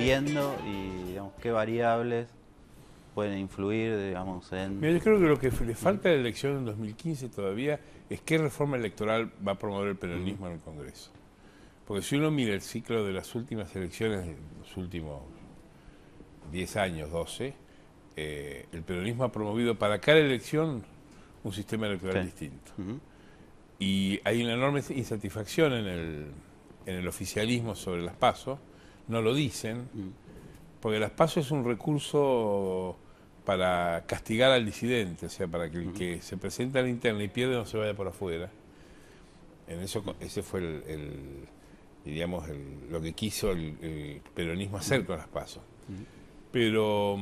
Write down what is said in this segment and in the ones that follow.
viendo y, digamos, qué variables pueden influir, digamos, en... Mira, yo creo que lo que le falta a la elección en 2015 todavía es qué reforma electoral va a promover el peronismo en el Congreso. Porque si uno mira el ciclo de las últimas elecciones, de los últimos 10 años, 12, el peronismo ha promovido para cada elección un sistema electoral distinto. Y hay una enorme insatisfacción en el oficialismo sobre las PASO, no lo dicen, porque las PASO es un recurso para castigar al disidente, o sea, para que el que se presenta a la interna y pierde no se vaya por afuera. En eso, ese fue digamos, lo que quiso el peronismo hacer con las PASO. Pero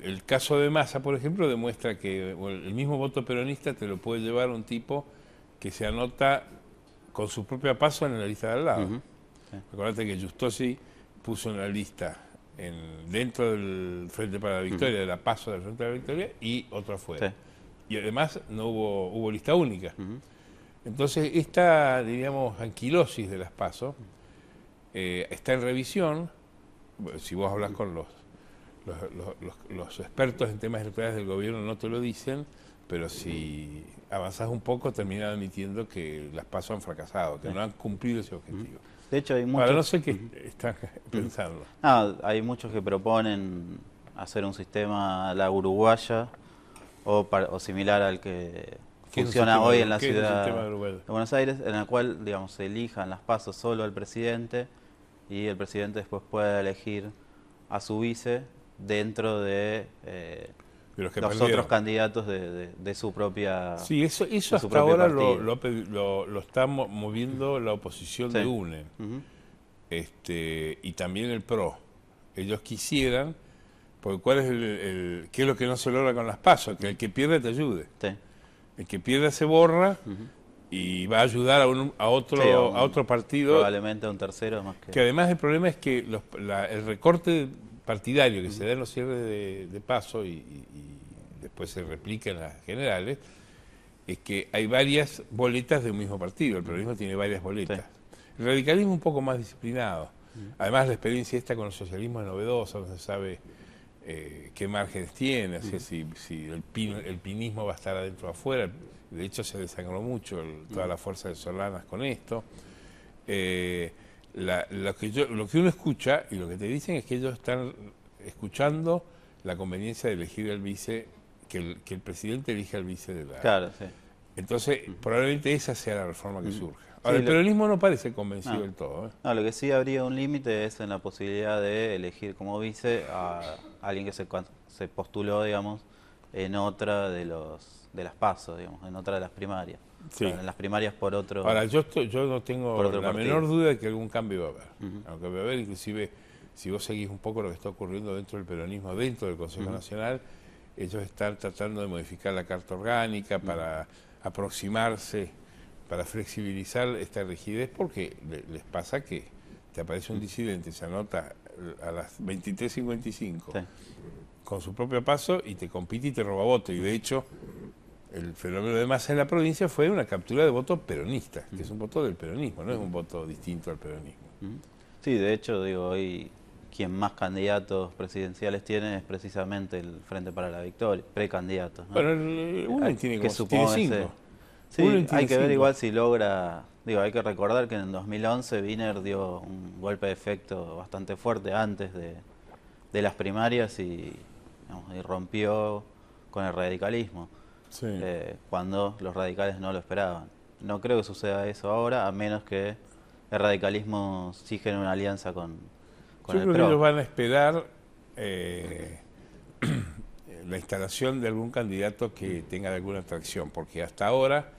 el caso de Massa, por ejemplo, demuestra que el mismo voto peronista te lo puede llevar un tipo que se anota con su propia PASO en la lista de al lado. Acuérdate que Giustosi puso en la lista dentro del Frente para la Victoria, de la PASO del Frente para la Victoria, y otro afuera. Y además no hubo lista única. Entonces esta, diríamos, anquilosis de las PASO está en revisión. Si vos hablas con los expertos en temas electorales del gobierno no te lo dicen, pero si avanzás un poco terminan admitiendo que las PASO han fracasado, que no han cumplido ese objetivo. De hecho, hay muchos... Ahora no sé qué están pensando. Hay muchos que proponen hacer un sistema a la uruguaya o similar al que funciona hoy en la ciudad de Buenos Aires, en el cual, digamos, se elijan las PASO solo al presidente y el presidente después puede elegir a su vice dentro de los otros candidatos de su propia... Sí, eso hasta ahora lo está moviendo la oposición de UNE. Y también el PRO. Ellos quisieran, porque ¿qué es lo que no se logra con las PASO? Que el que pierde te ayude. El que pierde se borra y va a ayudar a otro partido. Probablemente a un tercero más que... Que además el problema es que el recorte partidario que se da en los cierres de PASO y después se replica en las generales, es que hay varias boletas de un mismo partido. El peronismo tiene varias boletas. El radicalismo un poco más disciplinado. Además la experiencia esta con el socialismo es novedosa, no se sabe qué márgenes tiene, si el pinismo va a estar adentro o afuera. De hecho se desangró mucho toda la fuerza de Solanas con esto. Lo que uno escucha y lo que te dicen es que ellos están escuchando la conveniencia de elegir al vice, que el presidente elija al vice de la... Claro, sí. Entonces, probablemente esa sea la reforma que surja. Ahora, el peronismo no parece convencido del todo. No, lo que sí habría un límite es en la posibilidad de elegir como vice a alguien que se postuló, digamos, en otra de las PASO, digamos, en otra de las primarias. Sí. En las primarias por otro... Ahora, yo no tengo la menor duda de que algún cambio va a haber. Aunque va a haber, inclusive, si vos seguís un poco lo que está ocurriendo dentro del peronismo, dentro del Consejo Nacional, ellos están tratando de modificar la Carta Orgánica para aproximarse, para flexibilizar esta rigidez, porque les pasa que te aparece un disidente, se anota a las 23:55 con su propio PASO y te compite y te roba votos. Y de hecho, el fenómeno de Massa en la provincia fue una captura de votos peronistas, que es un voto del peronismo, no es un voto distinto al peronismo. Sí, de hecho, digo, hoy quien más candidatos presidenciales tiene es precisamente el Frente para la Victoria, precandidatos, ¿no? Bueno, uno tiene 5. Sí, hay que ver igual si logra... Digo, hay que recordar que en 2011 Wiener dio un golpe de efecto bastante fuerte antes de las primarias y rompió con el radicalismo, cuando los radicales no lo esperaban. No creo que suceda eso ahora, a menos que el radicalismo sí genere una alianza con el PRO. Yo creo que ellos van a esperar la instalación de algún candidato que tenga alguna atracción, porque hasta ahora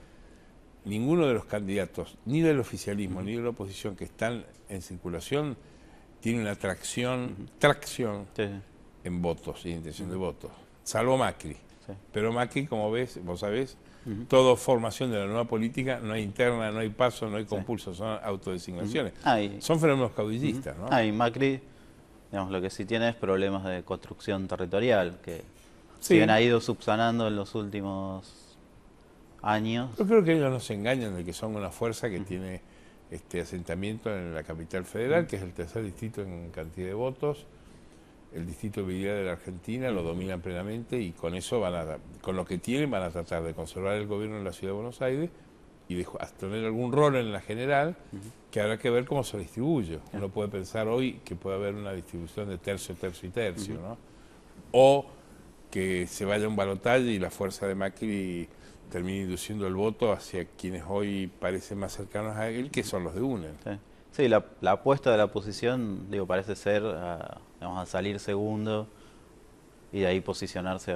ninguno de los candidatos, ni del oficialismo ni de la oposición que están en circulación, tiene una tracción en votos y intención de votos, salvo Macri. Pero Macri, como vos sabés, todo formación de la nueva política, no hay interna, no hay paso, no hay compulso, son autodesignaciones. Son fenómenos caudillistas, ¿no? Y Macri, digamos, lo que sí tiene es problemas de construcción territorial, que si bien ha ido subsanando en los últimos años. Yo creo que ellos no se engañan de que son una fuerza que tiene asentamiento en la capital federal, que es el tercer distrito en cantidad de votos. El distrito vial de la Argentina lo dominan plenamente y con eso con lo que tienen van a tratar de conservar el gobierno en la ciudad de Buenos Aires y de tener algún rol en la general, que habrá que ver cómo se distribuye. Uno puede pensar hoy que puede haber una distribución de tercio, tercio y tercio, ¿no? O que se vaya a un balotaje y la fuerza de Macri termine induciendo el voto hacia quienes hoy parecen más cercanos a él, que son los de UNE. Sí, la apuesta de la oposición, parece ser a salir segundo y de ahí posicionarse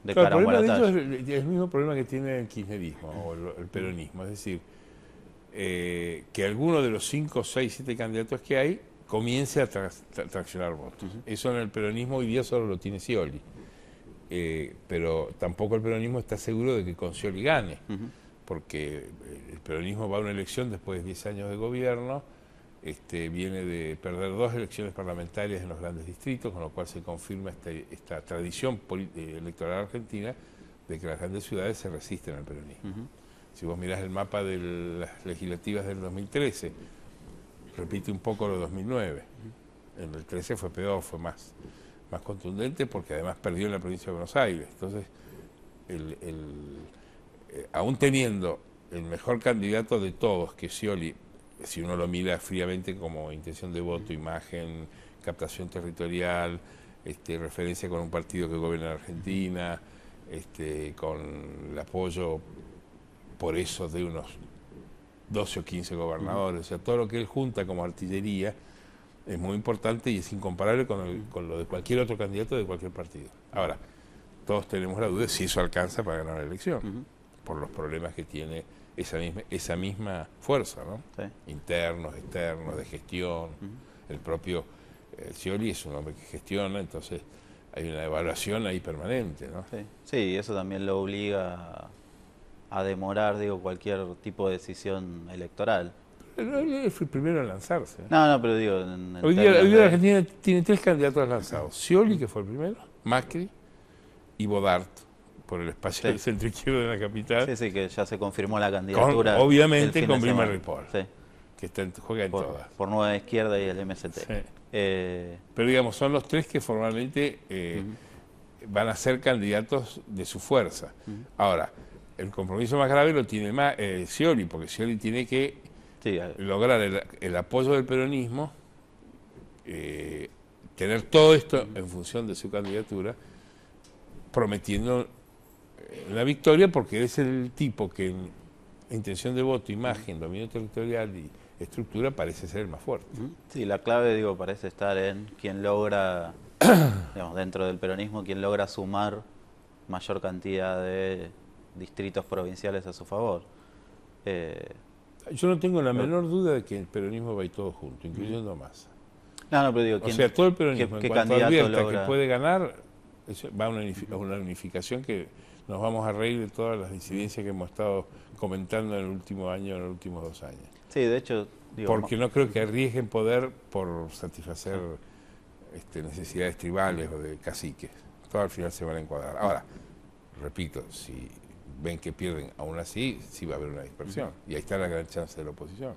de cara a un balotaje. El problema de ellos es el mismo problema que tiene el kirchnerismo o el peronismo, es decir, que alguno de los 5, 6, 7 candidatos que hay comience a traccionar votos. Eso en el peronismo hoy día solo lo tiene Scioli. Pero tampoco el peronismo está seguro de que con Scioli gane, porque el peronismo va a una elección después de 10 años de gobierno, viene de perder 2 elecciones parlamentarias en los grandes distritos, con lo cual se confirma esta tradición electoral argentina de que las grandes ciudades se resisten al peronismo. Si vos mirás el mapa de las legislativas del 2013, repite un poco lo de 2009. En el 13 fue peor, fue más contundente, porque además perdió en la provincia de Buenos Aires. Entonces, aún teniendo el mejor candidato de todos, que es Scioli, si uno lo mira fríamente como intención de voto, imagen, captación territorial, referencia con un partido que gobierna en Argentina, con el apoyo por eso de unos 12 o 15 gobernadores, o sea, todo lo que él junta como artillería es muy importante y es incomparable con lo de cualquier otro candidato de cualquier partido. Ahora, todos tenemos la duda de si eso alcanza para ganar la elección, por los problemas que tiene esa misma fuerza, ¿no? Sí. Internos, externos, de gestión. El propio Scioli es un hombre que gestiona, entonces hay una evaluación ahí permanente, ¿no? Sí, eso también lo obliga a demorar, cualquier tipo de decisión electoral. Él fue el primero en lanzarse. No, pero hoy día la Argentina tiene 3 candidatos lanzados. Scioli, que fue el primero, Macri y Bodart, por el espacio del centro izquierdo de la capital. Sí, que ya se confirmó la candidatura. Obviamente con Vilma Ripoll, que juega en todas. Por Nueva Izquierda y el MST. Sí. Pero digamos, son los 3 que formalmente van a ser candidatos de su fuerza. Ahora, el compromiso más grave lo tiene Scioli, porque Scioli tiene que lograr el apoyo del peronismo, tener todo esto en función de su candidatura, prometiendo la victoria, porque es el tipo que en intención de voto, imagen, dominio territorial y estructura parece ser el más fuerte. Sí, la clave, parece estar en quien logra, dentro del peronismo, quien logra sumar mayor cantidad de distritos provinciales a su favor. Yo no tengo la menor duda de que el peronismo va a ir todo junto, incluyendo Massa. No, pero o sea, todo el peronismo, ¿qué en cuanto candidato advierta logra? Que puede ganar, va a una unificación que nos vamos a reír de todas las disidencias que hemos estado comentando en el último año, en los últimos 2 años. Sí, de hecho... porque no creo que arriesguen poder por satisfacer necesidades tribales o de caciques. Todo al final se van a encuadrar. Ahora, repito, si ven que pierden aún así, sí va a haber una dispersión. Y ahí está la gran chance de la oposición.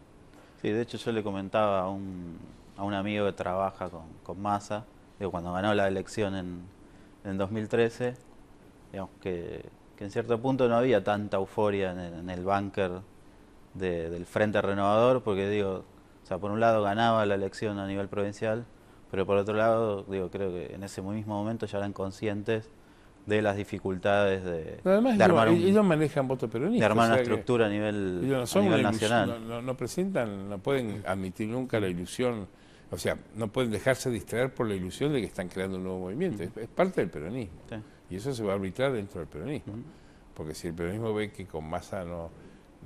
Sí, de hecho yo le comentaba a un amigo que trabaja con Massa, cuando ganó la elección en 2013, que en cierto punto no había tanta euforia en el búnker del Frente Renovador, porque por un lado ganaba la elección a nivel provincial, pero por otro lado, creo que en ese mismo momento ya eran conscientes de las dificultades de armar ellos manejan voto peronista, de armar una estructura a nivel nacional. No presentan, no pueden admitir nunca la ilusión, o sea, no pueden dejarse distraer por la ilusión de que están creando un nuevo movimiento. Es parte del peronismo. Sí. Y eso se va a arbitrar dentro del peronismo. Porque si el peronismo ve que con Massa no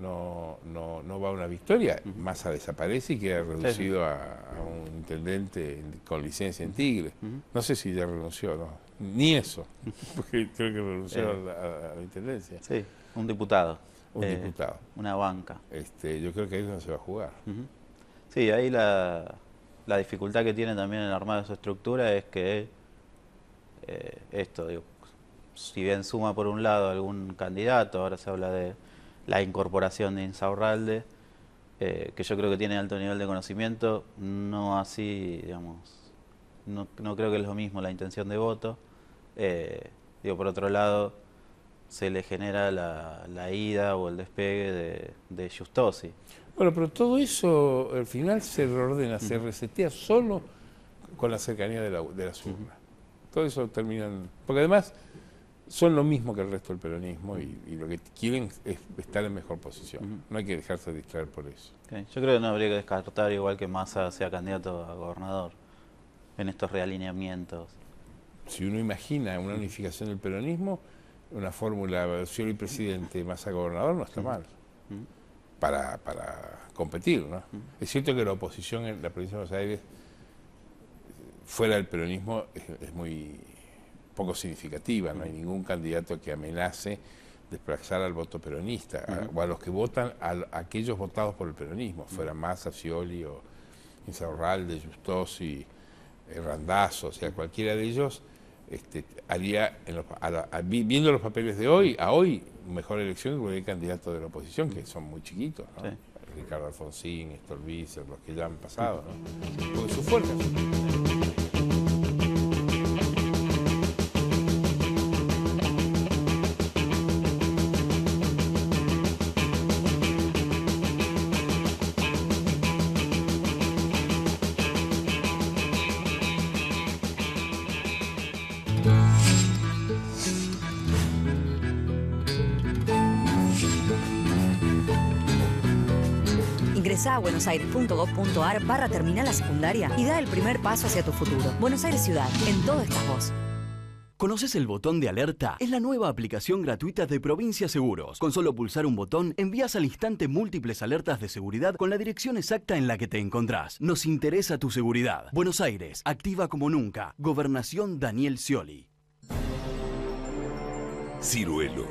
va a una victoria, Massa desaparece y queda reducido a un intendente con licencia en Tigre. No sé si ya renunció, no, ni eso, porque creo que renunció a la intendencia. Sí, un diputado. Diputado. Una banca. Yo creo que ahí es donde se va a jugar. Sí, ahí la dificultad que tiene también en armar su estructura es que si bien suma por un lado algún candidato, ahora se habla de la incorporación de Insaurralde, que yo creo que tiene alto nivel de conocimiento, no así, digamos, no creo que es lo mismo la intención de voto. Por otro lado, se le genera la ida o el despegue de Giustosi. Bueno, pero todo eso al final se reordena, se resetea solo con la cercanía de las urnas. Todo eso terminan... Porque además son lo mismo que el resto del peronismo y lo que quieren es estar en mejor posición. No hay que dejarse distraer por eso. Okay. Yo creo que no habría que descartar igual que Massa sea candidato a gobernador en estos realineamientos. Si uno imagina una unificación del peronismo, una fórmula Scioli presidente, Massa gobernador, no está mal. Para competir, ¿no? Es cierto que la oposición en la provincia de Buenos Aires, fuera del peronismo, es muy poco significativa. No hay ningún candidato que amenace desplazar al voto peronista, o a los que votan, a aquellos votados por el peronismo, fuera Massa, Scioli o Insaurralde, Giustosi, Randazzo, o sea, cualquiera de ellos haría, viendo los papeles de hoy, mejor elección que cualquier candidato de la oposición, que son muy chiquitos, ¿no? Sí. Ricardo Alfonsín, Néstor Vícer, los que ya han pasado, ¿no? Porque su fuerza. Ingresá a buenosaires.gov.ar/terminal la secundaria y da el primer paso hacia tu futuro. Buenos Aires Ciudad, en todo estás vos. ¿Conoces el botón de alerta? Es la nueva aplicación gratuita de Provincia Seguros. Con solo pulsar un botón, envías al instante múltiples alertas de seguridad con la dirección exacta en la que te encontrás. Nos interesa tu seguridad. Buenos Aires, activa como nunca. Gobernación Daniel Scioli. Ciruelo,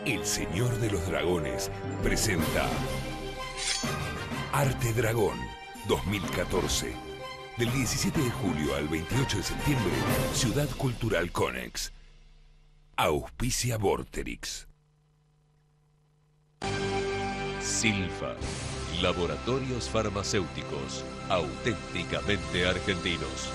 el señor de los dragones, presenta Arte Dragón 2014. Del 17 de julio al 28 de septiembre, Ciudad Cultural Conex. Auspicia Vorterix. Silfa, laboratorios farmacéuticos, auténticamente argentinos.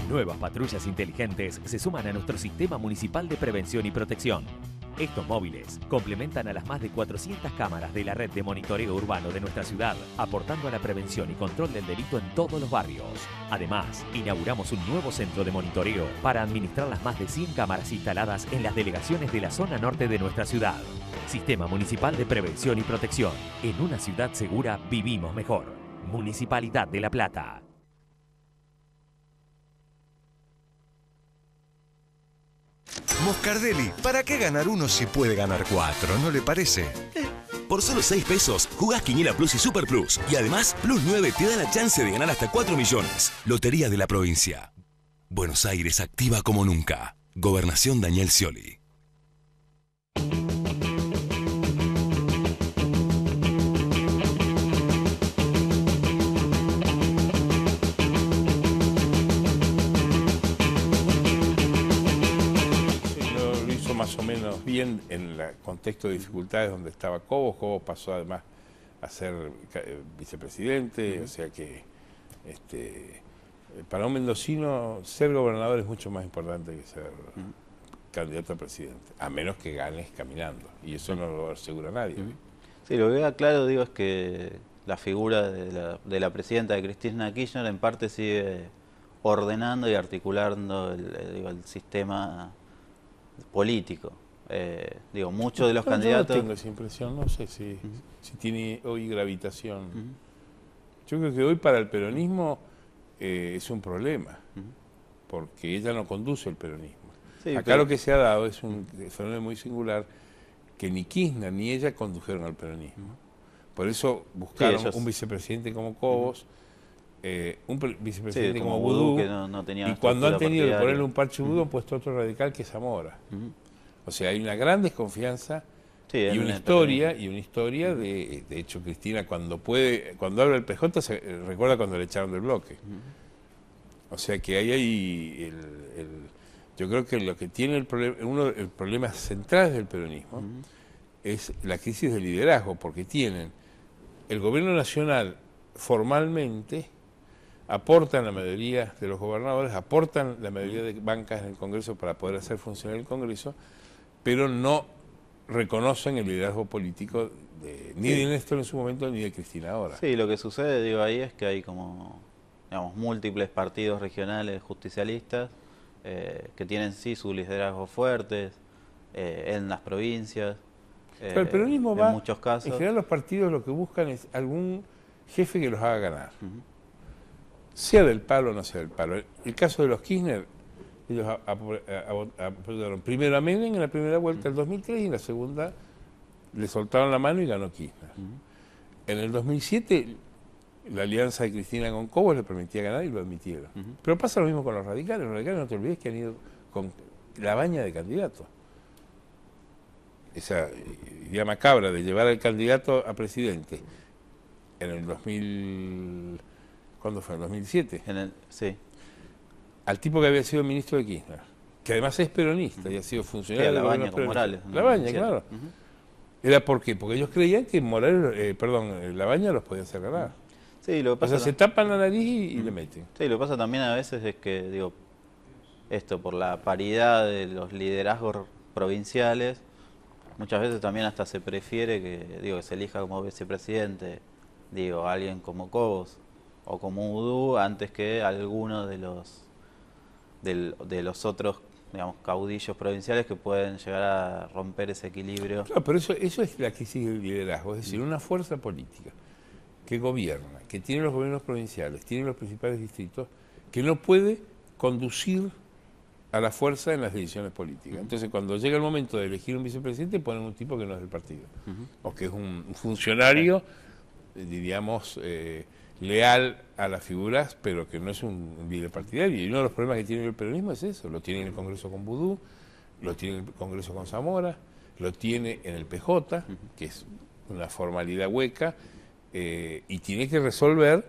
Nuevas patrullas inteligentes se suman a nuestro sistema municipal de prevención y protección. Estos móviles complementan a las más de 400 cámaras de la red de monitoreo urbano de nuestra ciudad, aportando a la prevención y control del delito en todos los barrios. Además, inauguramos un nuevo centro de monitoreo para administrar las más de 100 cámaras instaladas en las delegaciones de la zona norte de nuestra ciudad. Sistema Municipal de Prevención y Protección. En una ciudad segura vivimos mejor. Municipalidad de La Plata. Moscardelli, ¿para qué ganar uno si puede ganar 4? ¿No le parece? Por solo 6 pesos, jugás Quiniela Plus y Super Plus. Y además, Plus 9 te da la chance de ganar hasta 4 millones. Lotería de la Provincia. Buenos Aires activa como nunca. Gobernación Daniel Scioli. Más o menos bien en el contexto de dificultades donde estaba Cobos. Cobos pasó además a ser vicepresidente, o sea que para un mendocino ser gobernador es mucho más importante que ser candidato a presidente, a menos que ganes caminando, y eso no lo asegura nadie. Sí, lo que queda claro, digo, es que la figura de la presidenta de Cristina Kirchner en parte sigue ordenando y articulando el sistema político. Muchos de los candidatos... Yo no tengo esa impresión, no sé si tiene hoy gravitación. Yo creo que hoy para el peronismo es un problema, porque ella no conduce el peronismo. Sí, acá lo que se ha dado es un fenómeno muy singular, que ni Kirchner ni ella condujeron al peronismo. Por eso buscaron un vicepresidente como Cobos, un vicepresidente como Vudú, que no tenía, y cuando han tenido que ponerle un parche Vudú han puesto otro radical que es Zamora. O sea, hay una gran desconfianza y una historia, de hecho, Cristina cuando habla el PJ se recuerda cuando le echaron del bloque. O sea que ahí yo creo que lo que tiene uno de los problemas centrales del peronismo es la crisis de liderazgo, porque tienen el gobierno nacional formalmente, aportan la mayoría de los gobernadores, aportan la mayoría de bancas en el Congreso para poder hacer funcionar el Congreso, pero no reconocen el liderazgo político ni de Néstor en su momento ni de Cristina ahora. Sí, lo que sucede, ahí es que hay como, digamos, múltiples partidos regionales justicialistas que tienen sus liderazgos fuertes en las provincias. Pero el peronismo va, en muchos casos. En general los partidos lo que buscan es algún jefe que los haga ganar. Sea del palo o no sea del palo. El caso de los Kirchner, ellos apoyaron primero a Menem en la primera vuelta del 2003 y en la segunda le soltaron la mano y ganó Kirchner. En el 2007 la alianza de Cristina con Cobos le permitía ganar y lo admitieron. Pero pasa lo mismo con los radicales. Los radicales, no te olvides que han ido con la baña de candidatos. Esa idea macabra de llevar al candidato a presidente en el 2000, ¿cuándo fue? ¿En el 2007? Sí. Al tipo que había sido ministro de Kirchner, que además es peronista y ha sido funcionario de la baña con Morales. La baña, claro. ¿Era por qué? Porque ellos creían que la baña los podía hacer ganar. Sí, lo que pasa, o sea, se tapan la nariz y le meten. Sí, lo que pasa también a veces es que, digo, esto por la paridad de los liderazgos provinciales, muchas veces también hasta se prefiere que se elija como vicepresidente, alguien como Cobos o como Vudú antes que alguno de los otros, digamos, caudillos provinciales que pueden llegar a romper ese equilibrio. Claro, pero eso es la crisis del liderazgo, es decir, una fuerza política que gobierna, que tiene los gobiernos provinciales, tiene los principales distritos, que no puede conducir a la fuerza en las decisiones políticas. Entonces, cuando llega el momento de elegir un vicepresidente, ponen un tipo que no es del partido, o que es un funcionario, diríamos, leal a las figuras, pero que no es un líder partidario. Y uno de los problemas que tiene el peronismo es eso. Lo tiene en el Congreso con Vudú, lo tiene en el Congreso con Zamora, lo tiene en el PJ, que es una formalidad hueca, y tiene que resolver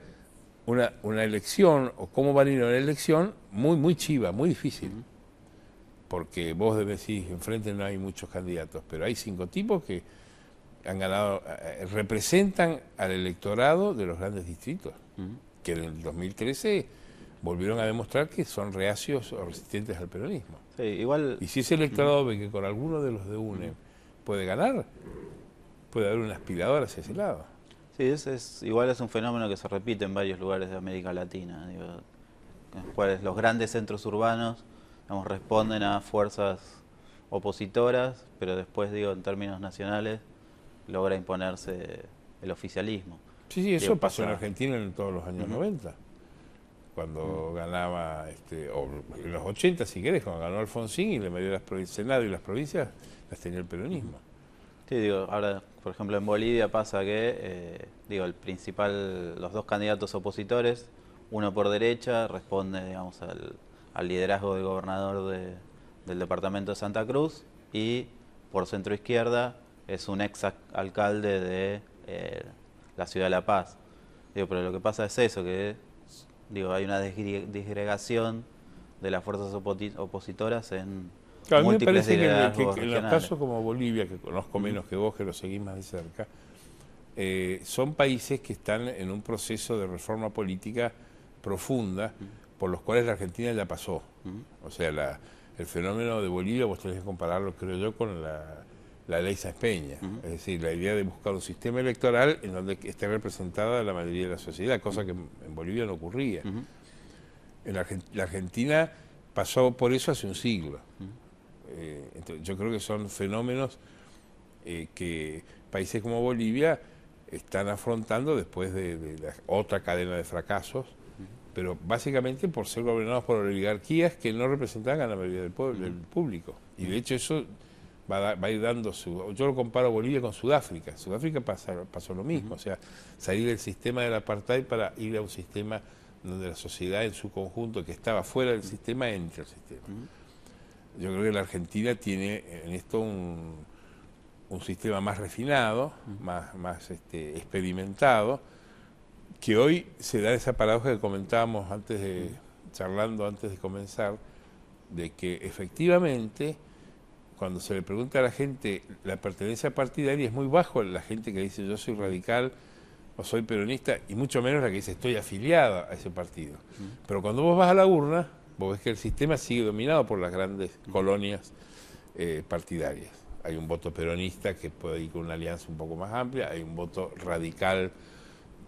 una elección, o cómo van a ir a una elección, muy chiva, muy difícil. Porque vos decís, enfrente no hay muchos candidatos, pero hay 5 tipos que han ganado, representan al electorado de los grandes distritos, que en el 2013 volvieron a demostrar que son reacios o resistentes al peronismo. Sí, igual. Y si ese electorado ve que con alguno de los de UNE puede ganar, puede haber una aspiradora hacia ese lado. Sí, igual es un fenómeno que se repite en varios lugares de América Latina, en los cuales los grandes centros urbanos, digamos, responden a fuerzas opositoras, pero después, en términos nacionales, logra imponerse el oficialismo. Sí, eso pasó en Argentina en todos los años 90, cuando ganaba, o en los 80 si querés, cuando ganó Alfonsín y la mayoría del Senado y las provincias las tenía el peronismo. Sí, ahora, por ejemplo, en Bolivia pasa que, los dos candidatos opositores, uno por derecha responde, digamos, al liderazgo del gobernador del departamento de Santa Cruz, y por centro izquierda es un ex alcalde de la ciudad de La Paz. Pero lo que pasa es eso, que hay una disgregación de las fuerzas opositoras en múltiples liderazgos regionales. En los casos como Bolivia, que conozco menos que vos, que lo seguís más de cerca, son países que están en un proceso de reforma política profunda, por los cuales la Argentina ya pasó. O sea, el fenómeno de Bolivia vos tenés que compararlo, creo yo, con la ley Sáenz Peña. Es decir, la idea de buscar un sistema electoral en donde esté representada la mayoría de la sociedad, cosa que en Bolivia no ocurría. En la Argentina pasó por eso hace un siglo. Entonces, yo creo que son fenómenos que países como Bolivia están afrontando después de la otra cadena de fracasos, pero básicamente por ser gobernados por oligarquías que no representaban a la mayoría del público. Y de hecho eso va a ir dando su... Yo lo comparo a Bolivia con Sudáfrica. Sudáfrica pasó lo mismo, o sea, salir del sistema del apartheid para ir a un sistema donde la sociedad en su conjunto, que estaba fuera del sistema, entra al sistema. Yo creo que la Argentina tiene en esto un sistema más refinado, más experimentado, que hoy se da esa paradoja que comentábamos charlando antes de comenzar, de que efectivamente, cuando se le pregunta a la gente la pertenencia partidaria, es muy bajo la gente que dice yo soy radical o soy peronista, y mucho menos la que dice estoy afiliada a ese partido. Pero cuando vos vas a la urna, vos ves que el sistema sigue dominado por las grandes colonias partidarias. Hay un voto peronista que puede ir con una alianza un poco más amplia, hay un voto radical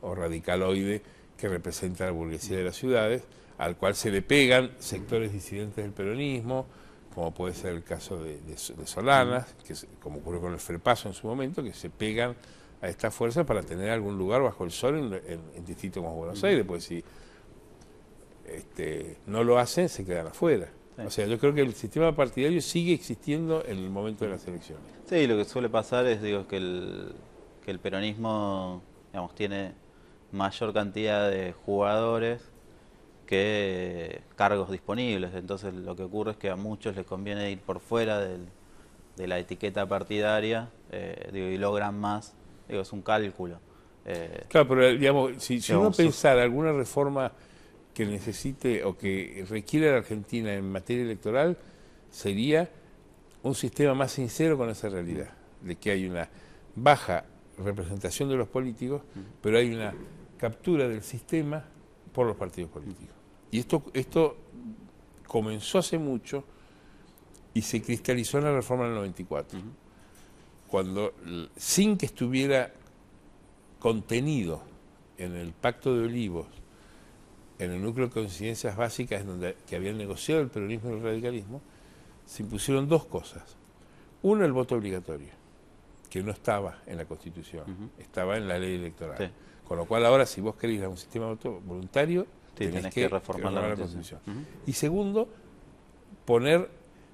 o radicaloide que representa a la burguesía de las ciudades, al cual se le pegan sectores disidentes del peronismo, como puede ser el caso de Solanas, que como ocurrió con el FREPASO en su momento, que se pegan a esta fuerza para tener algún lugar bajo el sol en distritos como Buenos Aires, pues si no lo hacen, se quedan afuera. Sí. O sea, yo creo que el sistema partidario sigue existiendo en el momento de las elecciones. Sí, lo que suele pasar es que el peronismo, digamos, tiene mayor cantidad de jugadores que cargos disponibles. Entonces lo que ocurre es que a muchos les conviene ir por fuera de la etiqueta partidaria y logran más. Es un cálculo. Claro, pero digamos, si uno pensara alguna reforma que necesite o que requiere la Argentina en materia electoral, sería un sistema más sincero con esa realidad, de que hay una baja representación de los políticos, pero hay una captura del sistema por los partidos políticos. Y esto comenzó hace mucho y se cristalizó en la reforma del 94, cuando, sin que estuviera contenido en el Pacto de Olivos, en el núcleo de coincidencias básicas que habían negociado el peronismo y el radicalismo, se impusieron dos cosas. Uno, el voto obligatorio, que no estaba en la Constitución, estaba en la ley electoral. Sí. Con lo cual ahora, si vos querés ir a un sistema de voto voluntario, tenés que reformar la Constitución. Y segundo, poner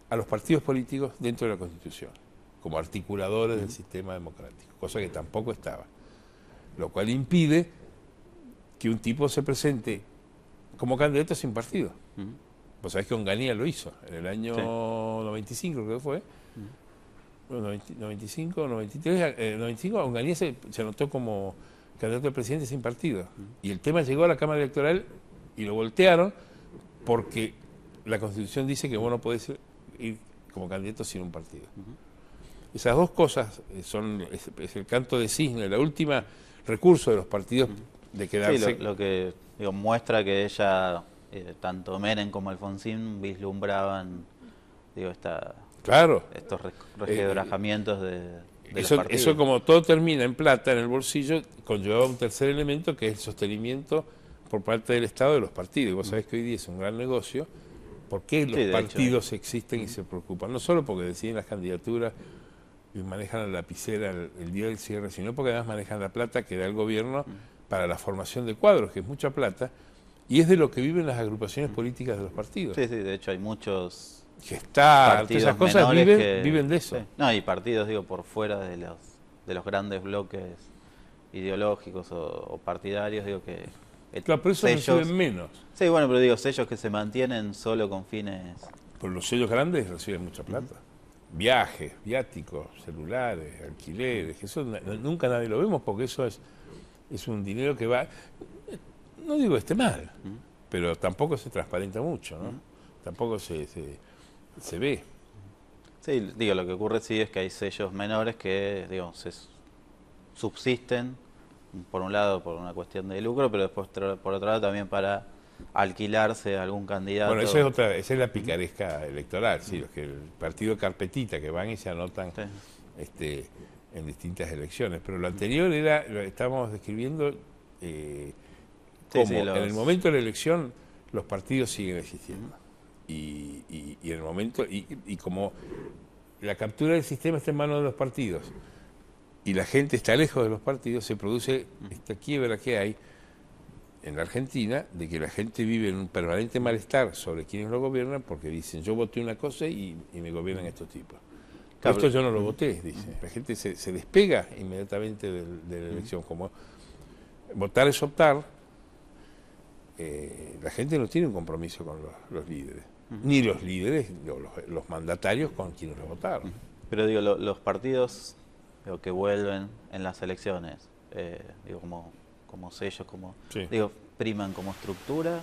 a los partidos políticos dentro de la Constitución, como articuladores del sistema democrático, cosa que tampoco estaba. Lo cual impide que un tipo se presente como candidato sin partido. Vos sabés que Onganía lo hizo en el año 95, creo que fue. 95, 93, 95, Onganía se anotó como candidato al presidente sin partido. Y el tema llegó a la Cámara Electoral y lo voltearon porque la Constitución dice que vos no podés ir como candidato sin un partido. Esas dos cosas es el canto de cisne, la última recurso de los partidos de quedarse... Sí, lo que muestra que ella, tanto Menem como Alfonsín, vislumbraban estos resquebrajamientos de los partidos. Eso, como todo termina en plata en el bolsillo, conlleva un tercer elemento que es el sostenimiento por parte del Estado de los partidos. Y vos sabés que hoy día es un gran negocio. ¿Por qué los partidos existen y se preocupan? No solo porque deciden las candidaturas y manejan la lapicera el día del cierre, sino porque además manejan la plata que da el gobierno para la formación de cuadros, que es mucha plata, y es de lo que viven las agrupaciones políticas de los partidos. Sí, de hecho hay muchos partidos, esas cosas viven de eso. Sí. No, y partidos, por fuera de los grandes bloques ideológicos o partidarios, que... Claro, pero eso reciben menos. Sí, bueno, pero sellos que se mantienen solo con fines... Pero los sellos grandes reciben mucha plata. Viajes, viáticos, celulares, alquileres, eso nunca nadie lo vemos porque eso es un dinero que va, no digo esté mal, pero tampoco se transparenta mucho, ¿no? Tampoco se ve. Sí, lo que ocurre sí es que hay sellos menores que, se subsisten, por un lado por una cuestión de lucro, pero después por otro lado también para alquilarse a algún candidato. Bueno, esa es la picaresca electoral, sí, los que el partido carpetita que van y se anotan en distintas elecciones. Pero lo anterior lo estábamos describiendo como en el momento de la elección los partidos siguen existiendo. Y en el momento, y como la captura del sistema está en manos de los partidos y la gente está lejos de los partidos, se produce esta quiebra que hay en la Argentina, de que la gente vive en un permanente malestar sobre quienes lo gobiernan, porque dicen, yo voté una cosa y me gobiernan estos tipos. Claro, esto yo no lo voté, dice. La gente se despega inmediatamente de la elección. Como votar es optar, la gente no tiene un compromiso con los líderes. Ni los líderes, los mandatarios con quienes los votaron. Pero digo, los partidos que vuelven en las elecciones, digo, como sellos, Sí. digo, priman como estructura,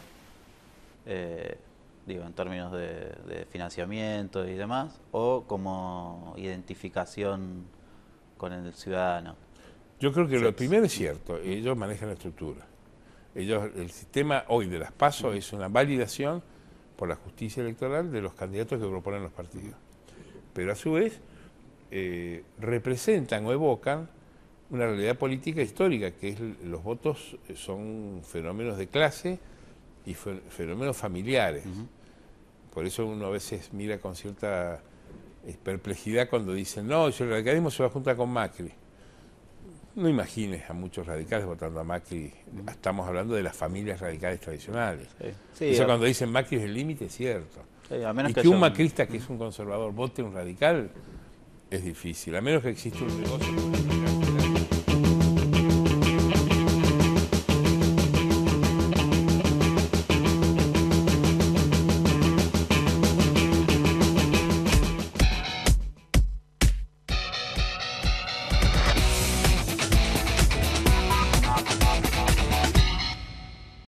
digo, en términos de financiamiento y demás, o como identificación con el ciudadano. Yo creo que lo primero es cierto, ellos manejan la estructura. El sistema hoy de las PASO es una validación por la justicia electoral de los candidatos que proponen los partidos. Pero a su vez representan o evocan una realidad política histórica, que es los votos son fenómenos de clase y fenómenos familiares. Por eso uno a veces mira con cierta perplejidad cuando dicen, no, el radicalismo se va a juntar con Macri. No imagines a muchos radicales votando a Macri. Estamos hablando de las familias radicales tradicionales. Sí, Eso cuando dicen Macri es el límite, es cierto. Sí, a menos y que que un haya macrista que es un conservador vote un radical es difícil, a menos que exista un negocio.